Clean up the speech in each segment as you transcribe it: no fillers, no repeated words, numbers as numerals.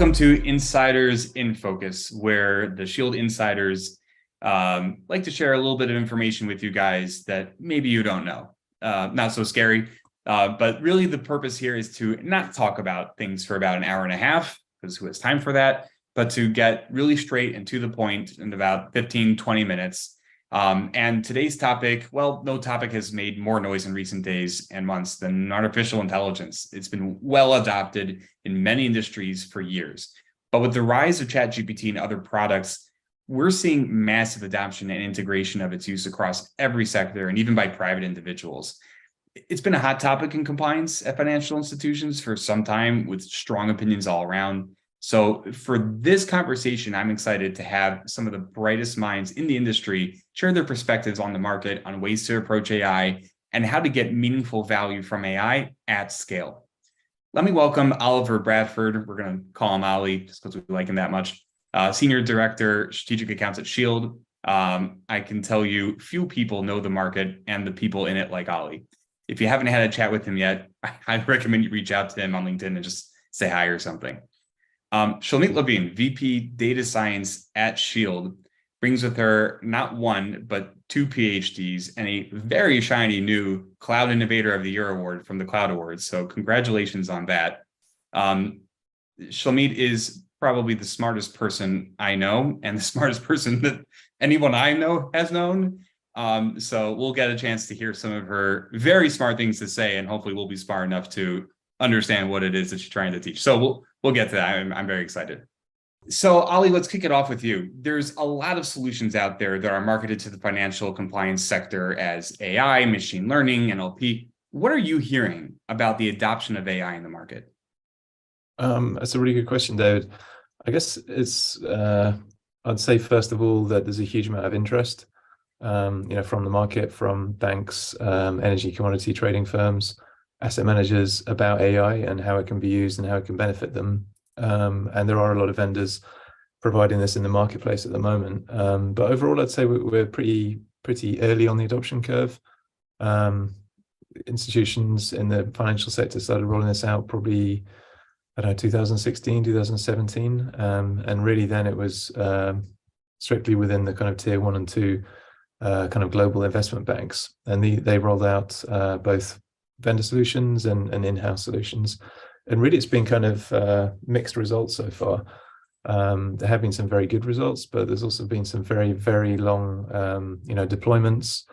Welcome to Insiders in Focus, where the Shield insiders like to share a little bit of information with you guys that maybe you don't know. Not so scary, but really the purpose here is to not talk about things for about an hour and a half, because who has time for that, but to get really straight and to the point in about 15, 20 minutes. And today's topic, well, no topic has made more noise in recent days and months than artificial intelligence. It's been well adopted in many industries for years. But with the rise of ChatGPT and other products, we're seeing massive adoption and integration of its use across every sector and even by private individuals. It's been a hot topic in compliance at financial institutions for some time, with strong opinions all around. So for this conversation, I'm excited to have some of the brightest minds in the industry share their perspectives on the market, on ways to approach AI, and how to get meaningful value from AI at scale. Let me welcome Oliver Bradford. We're going to call him Ollie just because we like him that much. Senior Director, Strategic Accounts at Shield. I can tell you few people know the market and the people in it like Ollie. If you haven't had a chat with him yet, I recommend you reach out to him on LinkedIn and just say hi or something. Shlomit Labin, VP Data Science at Shield, brings with her not one, but two PhDs and a very shiny new Cloud Innovator of the Year award from the Cloud Awards. So congratulations on that. Shlomit is probably the smartest person I know and the smartest person that anyone I know has known. So we'll get a chance to hear some of her very smart things to say, and hopefully we'll be smart enough to understand what it is that she's trying to teach. So we'll get to that. I'm very excited. So Ollie, let's kick it off with you. There's a lot of solutions out there that are marketed to the financial compliance sector as AI, machine learning, NLP. What are you hearing about the adoption of AI in the market? That's a really good question, David. I guess it's, I'd say first of all that there's a huge amount of interest, from the market, from banks, energy commodity trading firms, asset managers, about AI and how it can be used and how it can benefit them. And there are a lot of vendors providing this in the marketplace at the moment. But overall, I'd say we're pretty early on the adoption curve. Institutions in the financial sector started rolling this out probably, 2016, 2017. And really then it was strictly within the kind of tier 1 and 2 kind of global investment banks. And they rolled out both vendor solutions and in-house solutions. And really it's been kind of mixed results so far. There have been some very good results, but there's also been some very, very long, deployments.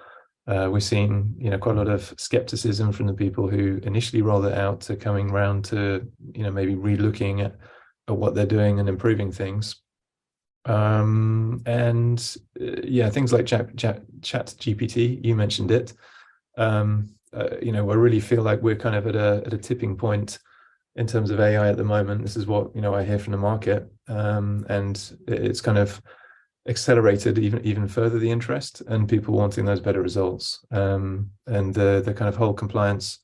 We're seeing, quite a lot of skepticism from the people who initially rolled it out to coming around to, maybe re-looking at what they're doing and improving things. Things like ChatGPT, you mentioned it. I really feel like we're kind of at a tipping point in terms of AI at the moment. This is what I hear from the market, and it's kind of accelerated even further the interest and people wanting those better results. And the kind of whole compliance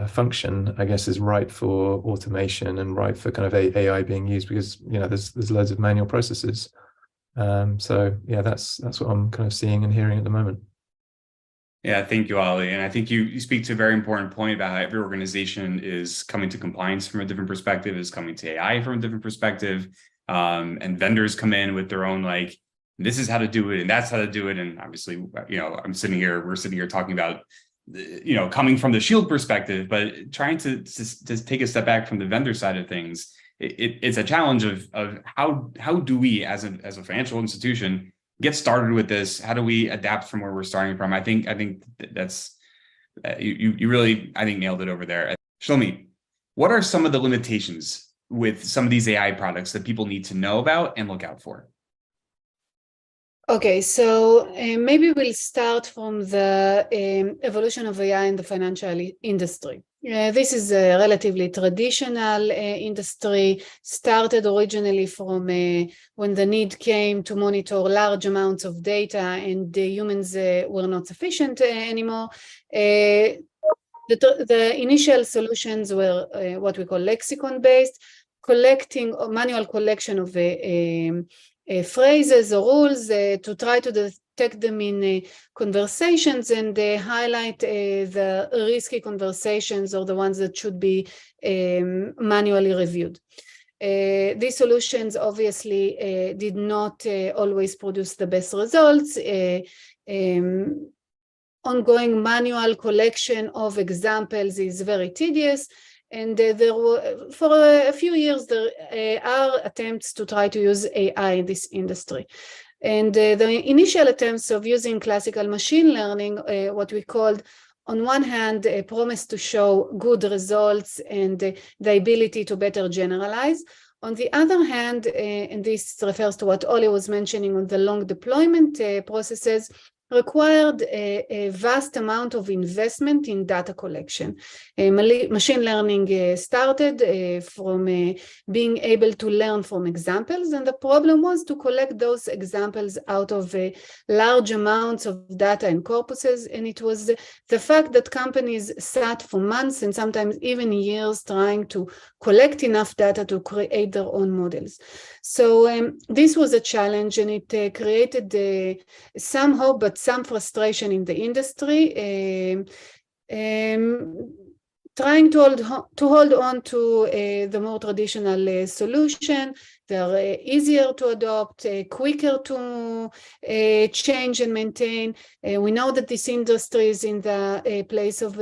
function, I guess, is ripe for automation and ripe for kind of AI being used, because there's loads of manual processes. That's what I'm kind of seeing and hearing at the moment. Yeah, thank you, Ollie. And I think you speak to a very important point about how every organization is coming to compliance from a different perspective, is coming to AI from a different perspective. And vendors come in with their own, like, this is how to do it and that's how to do it. And obviously, we're sitting here talking about, coming from the Shield perspective, but trying to take a step back from the vendor side of things. It's a challenge of how do we as a financial institution get started with this? How do we adapt from where we're starting from? I think that's you really, I think, nailed it over there. Shlomit, what are some of the limitations with some of these AI products that people need to know about and look out for? Okay, so maybe we'll start from the evolution of AI in the financial industry. This is a relatively traditional industry, started originally from when the need came to monitor large amounts of data and the humans were not sufficient anymore. The initial solutions were what we call lexicon-based, manual collection of phrases or rules to try to detect them in conversations and highlight the risky conversations or the ones that should be manually reviewed. These solutions obviously did not always produce the best results. Ongoing manual collection of examples is very tedious, and there were, for a few years, there are attempts to try to use AI in this industry. And the initial attempts of using classical machine learning, what we called, on one hand, a promise to show good results and the ability to better generalize. On the other hand, and this refers to what Oli was mentioning on the long deployment processes, required a vast amount of investment in data collection. Machine learning started from being able to learn from examples, and the problem was to collect those examples out of large amounts of data and corpuses, and it was the fact that companies sat for months and sometimes even years trying to collect enough data to create their own models. So this was a challenge, and it created some hope, but some frustration in the industry, trying to hold on to the more traditional solution. They're easier to adopt, quicker to change and maintain. We know that this industry is in the place of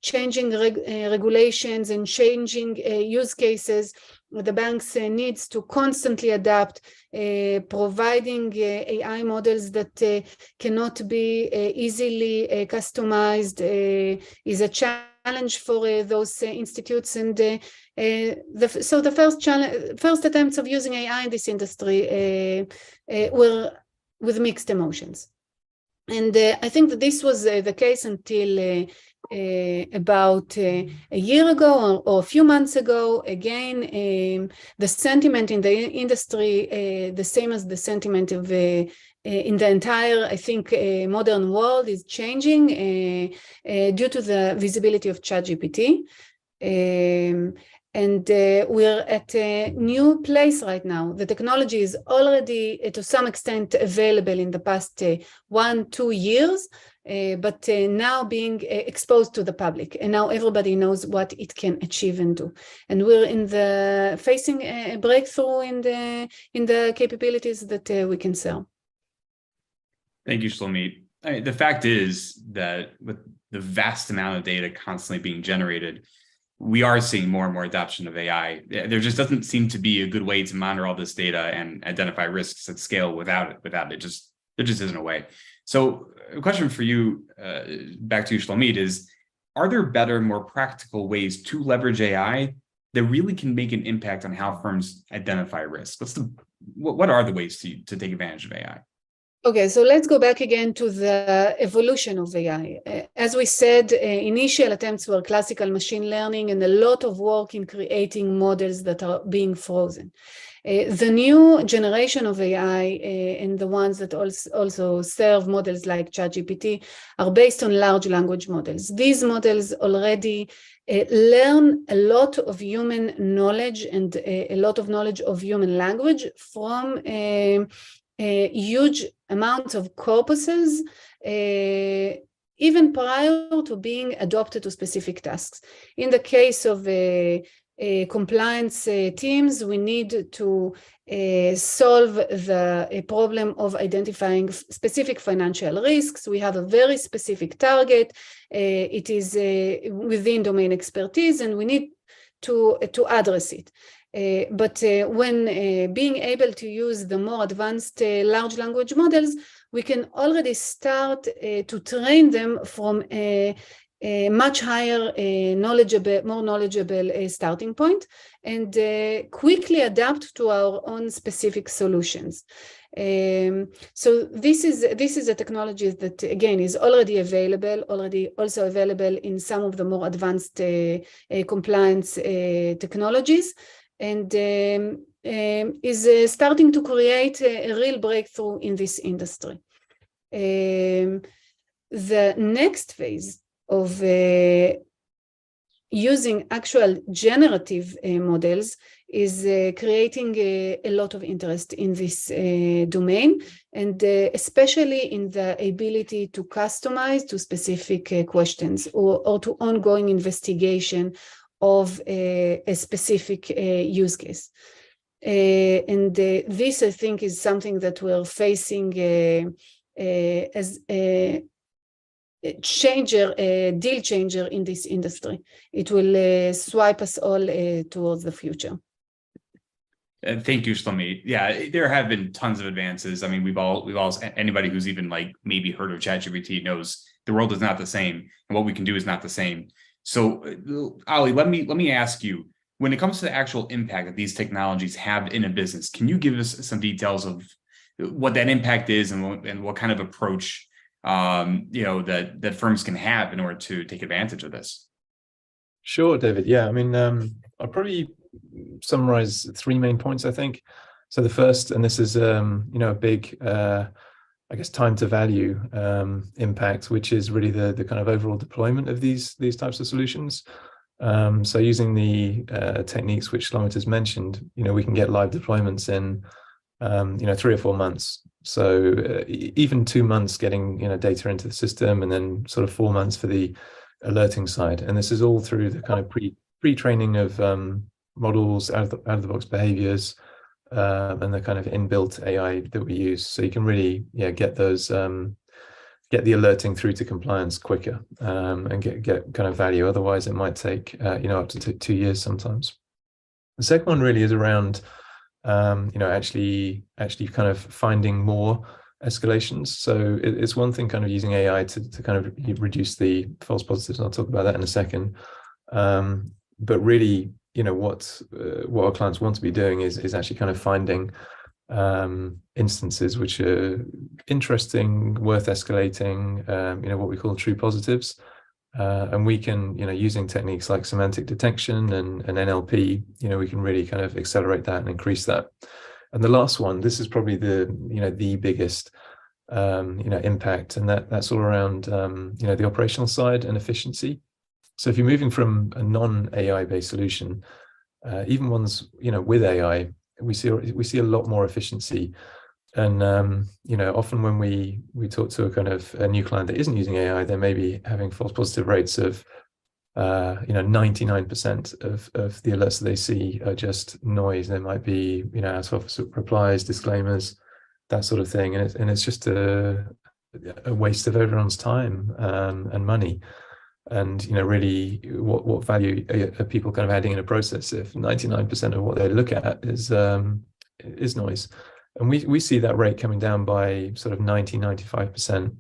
changing regulations and changing use cases. The banks needs to constantly adapt, providing AI models that cannot be easily customized is a challenge for those institutes. And so the first attempts of using AI in this industry were with mixed emotions. And I think that this was the case until about a year ago or a few months ago. Again, the sentiment in the industry, the same as the sentiment of in the entire, I think, modern world, is changing due to the visibility of ChatGPT. And we're at a new place right now. The technology is already, to some extent, available in the past 1-2 years, but now being exposed to the public. And now everybody knows what it can achieve and do. And we're facing a breakthrough in the capabilities that we can sell. Thank you, Shlomit. The fact is that with the vast amount of data constantly being generated, we are seeing more and more adoption of AI. There just doesn't seem to be a good way to monitor all this data and identify risks at scale without it. There just isn't a way. So a question for you, back to you, Shlomit, is, are there better, more practical ways to leverage AI that really can make an impact on how firms identify risk? What are the ways to take advantage of AI? Okay, so let's go back again to the evolution of AI. As we said, initial attempts were classical machine learning and a lot of work in creating models that are being frozen. The new generation of AI and the ones that also serve models like ChatGPT are based on large language models. These models already learn a lot of human knowledge and a lot of knowledge of human language from huge amounts of corpuses, even prior to being adopted to specific tasks. In the case of compliance teams, we need to solve the problem of identifying specific financial risks. We have a very specific target. It is within domain expertise, and we need to address it. But when being able to use the more advanced large language models, we can already start to train them from a much higher more knowledgeable starting point, and quickly adapt to our own specific solutions. So this is a technology that, again, is already also available in some of the more advanced compliance technologies, and is starting to create a real breakthrough in this industry. The next phase of using actual generative models is creating a lot of interest in this domain, and especially in the ability to customize to specific questions or to ongoing investigation of a specific use case. And this, I think, is something that we're facing as a changer, a deal changer in this industry. It will swipe us all towards the future. Thank you, Shlomit. Yeah, there have been tons of advances. I mean, we've all anybody who's even like maybe heard of ChatGPT knows the world is not the same, and what we can do is not the same. So, Ali, let me ask you, when it comes to the actual impact that these technologies have in a business, can you give us some details of what that impact is and what kind of approach that firms can have in order to take advantage of this? Sure, David. Yeah, I mean, I'll probably summarize 3 main points, I think. So the first, and this is a big I guess time to value impact, which is really the kind of overall deployment of these types of solutions. So using the techniques which Shlomit has mentioned, we can get live deployments in 3 or 4 months. So even 2 months getting data into the system, and then sort of 4 months for the alerting side. And this is all through the kind of pre-training of models, out of the box behaviors, and the kind of inbuilt AI that we use. So you can really get those get the alerting through to compliance quicker, and get kind of value. Otherwise it might take up to 2 years sometimes. The second one really is around actually kind of finding more escalations. So it's one thing kind of using AI to kind of reduce the false positives, and I'll talk about that in a second. But really, what our clients want to be doing is actually kind of finding instances which are interesting, worth escalating, what we call true positives. And we can, using techniques like semantic detection and NLP, we can really kind of accelerate that and increase that. And the last one, this is probably the biggest impact, and that's all around the operational side and efficiency. So if you're moving from a non-AI based solution, even ones with AI, we see a lot more efficiency. And often when we talk to a new client that isn't using AI, they may be having false positive rates of 99% of the alerts that they see are just noise. There might be out of office replies, disclaimers, that sort of thing, and it's just a waste of everyone's time and money. And really, what value are people kind of adding in a process if 99% of what they look at is noise? And we see that rate coming down by sort of 95%.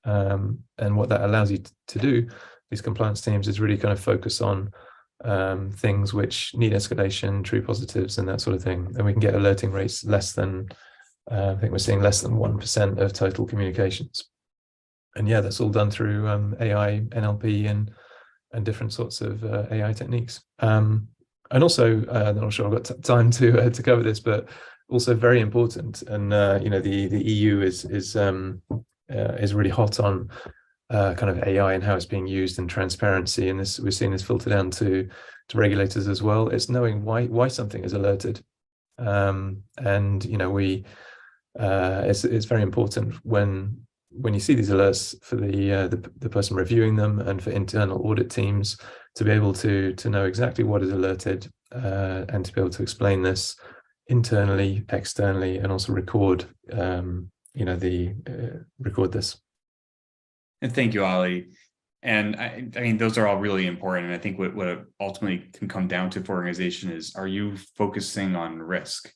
And what that allows you to do, these compliance teams, is really kind of focus on things which need escalation, true positives, and that sort of thing. And we can get alerting rates less than, I think we're seeing less than 1% of total communications. And yeah, that's all done through AI, NLP, and different sorts of AI techniques. And also, I'm not sure I've got time to cover this, but also very important. And the EU is really hot on kind of AI and how it's being used, and transparency. And this, we're seeing this filter down to regulators as well. It's knowing why something is alerted, and it's very important when you see these alerts for the person reviewing them, and for internal audit teams to be able to know exactly what is alerted, and to be able to explain this internally, externally, and also record record this. And thank you, Ali. And I mean, those are all really important. And I think what it ultimately can come down to for organization is, are you focusing on risk?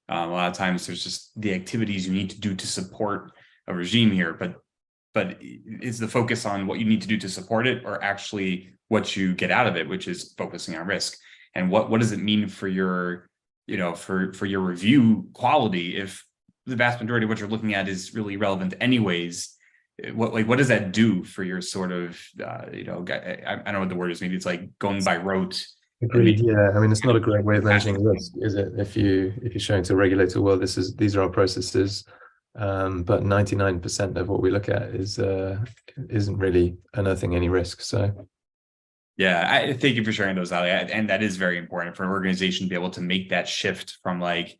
A lot of times there's just the activities you need to do to support a regime here, but is the focus on what you need to do to support it, or actually what you get out of it, which is focusing on risk? And what does it mean for your, for your review quality if the vast majority of what you're looking at is really relevant anyways? What does that do for your sort of, I don't know what the word is, maybe it's like going by rote. Agreed. Yeah, I mean, it's not a great way of managing risk, is it? If you're showing to a regulator, well, these are our processes, but 99% of what we look at isn't really unearthing any risk. So yeah, I thank you for sharing those, Ali. And that is very important for an organization to be able to make that shift from like,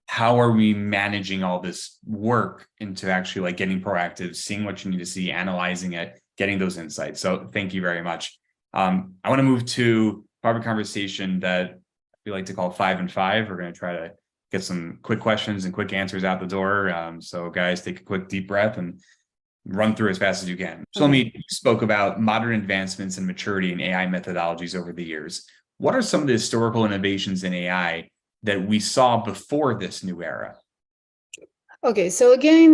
how are we managing all this work, into actually like getting proactive, seeing what you need to see, analyzing it, getting those insights. So thank you very much. I want to move to part of a conversation that we like to call 5 and 5. We're going to try to get some quick questions and quick answers out the door. So guys, take a quick deep breath and run through as fast as you can. Shlomit, you spoke about modern advancements and maturity in AI methodologies over the years. What are some of the historical innovations in AI that we saw before this new era? Okay, so again,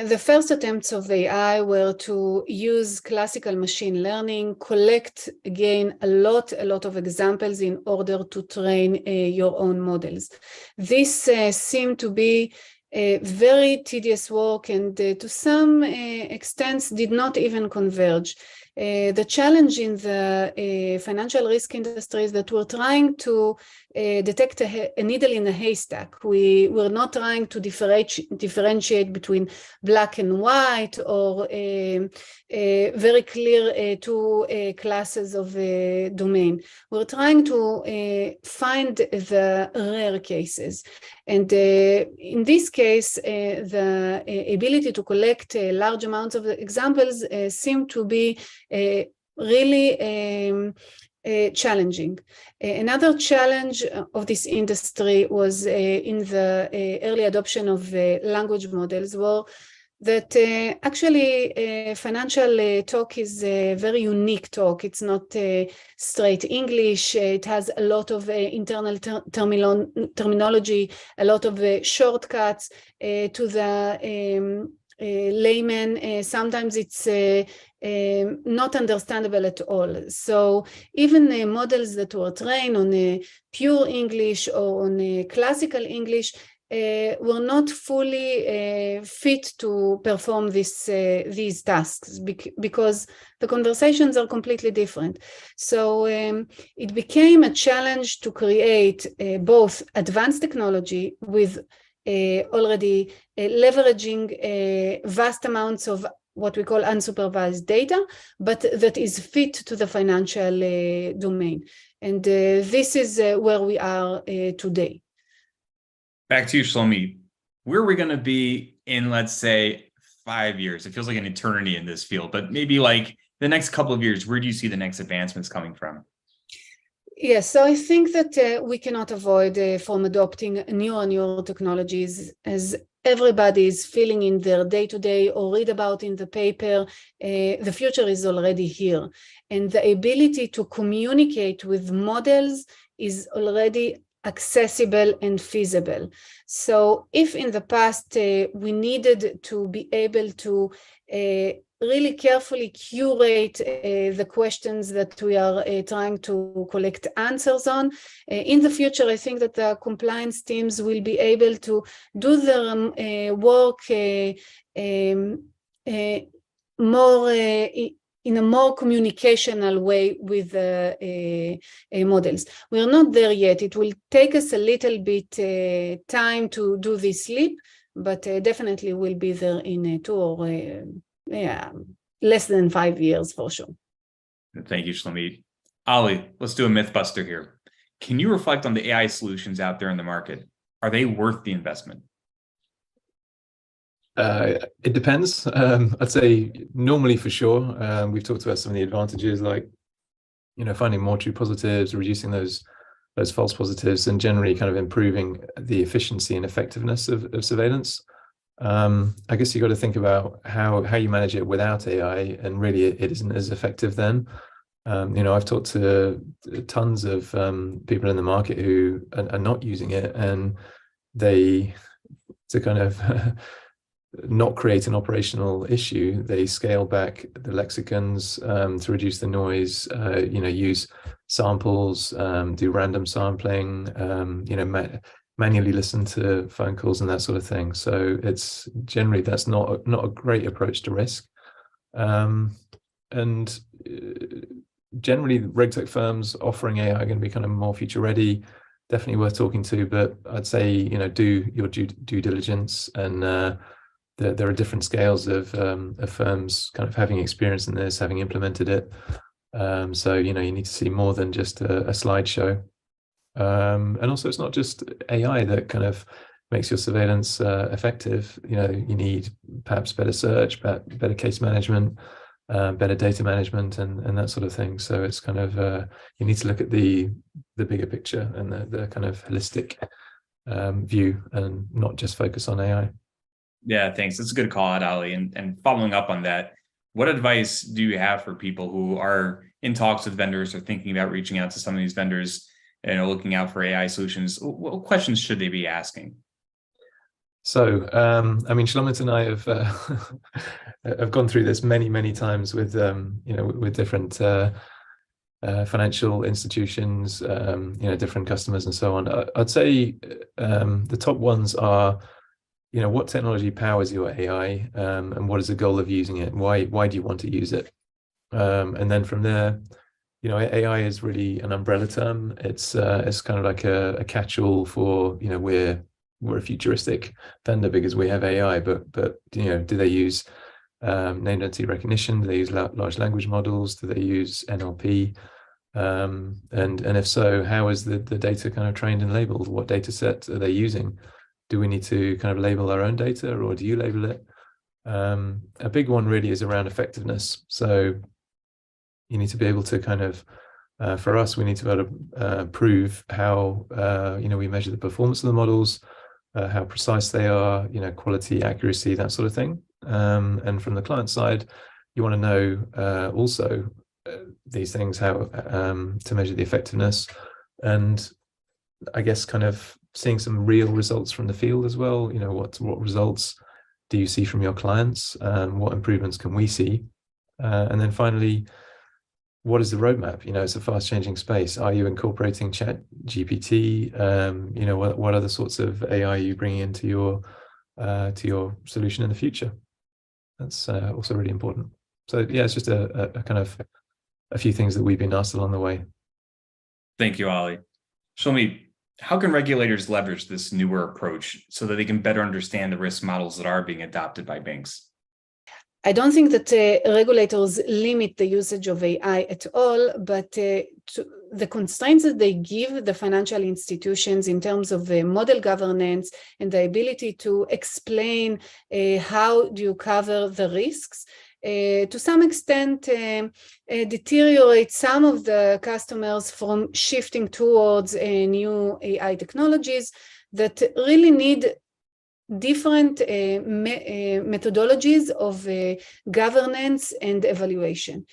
the first attempts of AI were to use classical machine learning, collect again a lot of examples in order to train your own models. This seemed to be a very tedious work, and to some extent did not even converge. The challenge in the financial risk industry is that we're trying to detect a needle in a haystack. We're not trying to differentiate between black and white or very clear two classes of domain. We're trying to find the rare cases. And in this case, the ability to collect large amounts of examples seem to be really challenging. Another challenge of this industry was in the early adoption of language models, were that actually financial talk is a very unique talk. It's not straight English. It has a lot of internal terminology, a lot of shortcuts to the layman. Sometimes it's not understandable at all. So even models that were trained on pure English or on classical English were not fully fit to perform these tasks because the conversations are completely different. So it became a challenge to create both advanced technology with already leveraging vast amounts of what we call unsupervised data, but that is fit to the financial domain. And this is where we are today. Back to you, Shlomit. Where are we going to be in, let's say, 5 years? It feels like an eternity in this field, but maybe like the next couple of years, where do you see the next advancements coming from? Yes, so I think that we cannot avoid from adopting newer and newer technologies, as everybody is feeling in their day-to-day or read about in the paper. The future is already here, and the ability to communicate with models is already accessible and feasible. So if in the past we needed to be able to really carefully curate the questions that we are trying to collect answers on, in the future I think that the compliance teams will be able to do their work more in a more communicational way with models. We are not there yet. It will take us a little bit time to do this leap, but definitely we'll be there in 2 or less than 5 years for sure. Thank you, Shlomit. Ali, let's do a Mythbuster here. Can you reflect on the AI solutions out there in the market? Are they worth the investment? It depends. I'd say normally for sure. We've talked about some of the advantages, like finding more true positives, reducing those false positives, and generally kind of improving the efficiency and effectiveness of surveillance. I guess you got to think about how you manage it without AI, and really it isn't as effective then. I've talked to tons of people in the market who are not using it, and to kind of not create an operational issue, they scale back the lexicons to reduce the noise, use samples, do random sampling, manually listen to phone calls and that sort of thing. So it's generally, that's not a great approach to risk. And generally RegTech firms offering AI are going to be kind of more future ready, definitely worth talking to, but I'd say, do your due diligence, and there are different scales of firms kind of having experience in this, having implemented it. So, you need to see more than just a slideshow. And also it's not just AI that kind of makes your surveillance effective. You need perhaps better search, better case management, better data management and that sort of thing. So it's kind of you need to look at the bigger picture and the kind of holistic view and not just focus on AI. Yeah, thanks. That's a good call out, Ali. And following up on that, what advice do you have for people who are in talks with vendors or thinking about reaching out to some of these vendors, looking out for AI solutions? What questions should they be asking? So, I mean, Shlomit and I have have gone through this many times with with different financial institutions, different customers and so on. I'd say the top ones are, what technology powers your AI, and what is the goal of using it? Why do you want to use it? And then from there, AI is really an umbrella term. It's kind of like a catch-all for, we're a futuristic vendor because we have AI, but do they use name identity recognition? Do they use large language models? Do they use NLP? And if so, how is the data kind of trained and labeled? What data set are they using? Do we need to kind of label our own data, or do you label it? A big one really is around effectiveness. So you need to be able to kind of, for us, we need to be able to prove how, we measure the performance of the models, how precise they are, quality, accuracy, that sort of thing. And from the client side, you want to know also these things, how to measure the effectiveness, and I guess kind of seeing some real results from the field as well. What results do you see from your clients? What improvements can we see? And then finally, what is the roadmap? It's a fast changing space. Are you incorporating Chat GPT? What other sorts of AI are you bringing into your solution in the future? That's also really important. So yeah, it's just a kind of a few things that we've been asked along the way. Thank you, Ali. Shlomit, how can regulators leverage this newer approach so that they can better understand the risk models that are being adopted by banks? I don't think that regulators limit the usage of AI at all, but the constraints that they give the financial institutions in terms of model governance and the ability to explain how do you cover the risks, to some extent deteriorate some of the customers from shifting towards new AI technologies that really need different methodologies of governance and evaluation.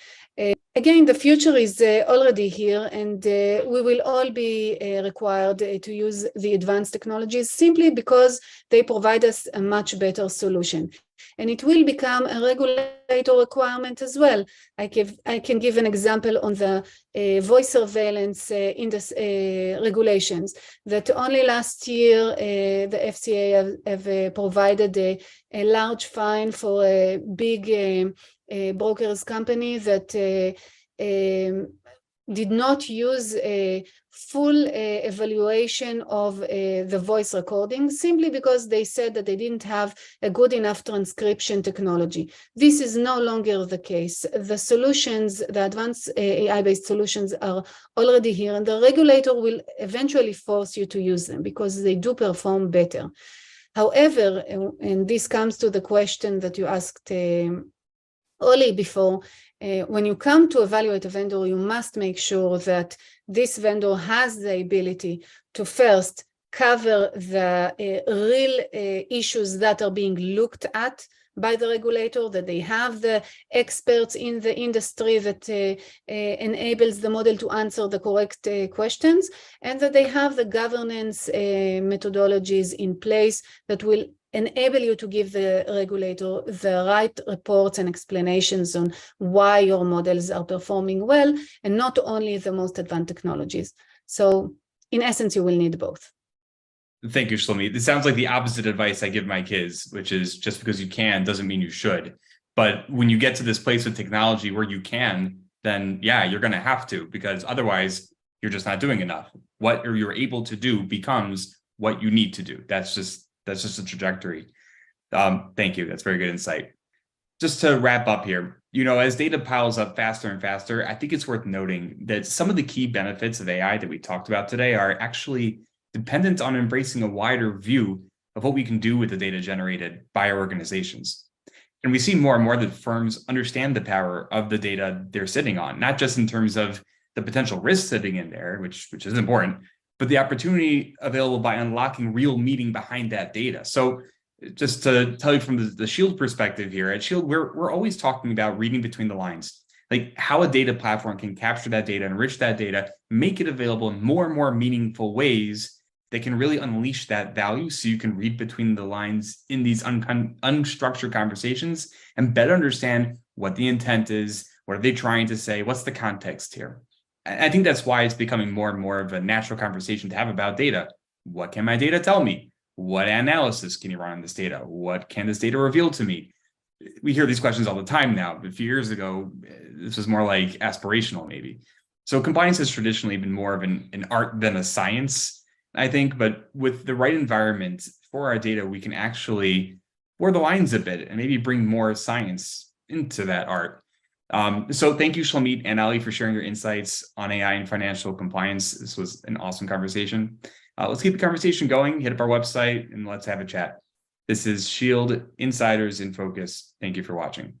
Again, the future is already here, and we will all be required to use the advanced technologies simply because they provide us a much better solution. And it will become a regulator requirement as well. I can give an example on the voice surveillance regulations that only last year the FCA have provided a large fine for a big brokers company that did not use a full evaluation of the voice recording simply because they said that they didn't have a good enough transcription technology. This is no longer the case. The solutions, the advanced AI-based solutions are already here, and the regulator will eventually force you to use them because they do perform better. However, and this comes to the question that you asked Oli before, when you come to evaluate a vendor, you must make sure that this vendor has the ability to first cover the real issues that are being looked at by the regulator, that they have the experts in the industry that enables the model to answer the correct questions, and that they have the governance methodologies in place that will enable you to give the regulator the right reports and explanations on why your models are performing well, and not only the most advanced technologies. So in essence, you will need both. Thank you, Shlomit. It sounds like the opposite advice I give my kids, which is just because you can doesn't mean you should. But when you get to this place with technology where you can, then yeah, you're going to have to, because otherwise you're just not doing enough. What you're able to do becomes what you need to do. That's just a trajectory. Thank you. That's very good insight. Just to wrap up here, as data piles up faster and faster, I think it's worth noting that some of the key benefits of AI that we talked about today are actually dependent on embracing a wider view of what we can do with the data generated by our organizations. And we see more and more that firms understand the power of the data they're sitting on, not just in terms of the potential risk sitting in there, which is important, but the opportunity available by unlocking real meaning behind that data. So just to tell you from the Shield perspective here, at Shield, we're always talking about reading between the lines, like how a data platform can capture that data, enrich that data, make it available in more and more meaningful ways that can really unleash that value, so you can read between the lines in these unstructured conversations and better understand what the intent is, what are they trying to say, what's the context here. I think that's why it's becoming more and more of a natural conversation to have about data. What can my data tell me? What analysis can you run on this data? What can this data reveal to me? We hear these questions all the time now, but a few years ago, this was more like aspirational maybe. So compliance has traditionally been more of an art than a science, I think, but with the right environment for our data, we can actually blur the lines a bit and maybe bring more science into that art. So thank you, Shlomit and Ali, for sharing your insights on AI and financial compliance. This was an awesome conversation. Let's keep the conversation going. Hit up our website and let's have a chat. This is Shield Insiders in Focus. Thank you for watching.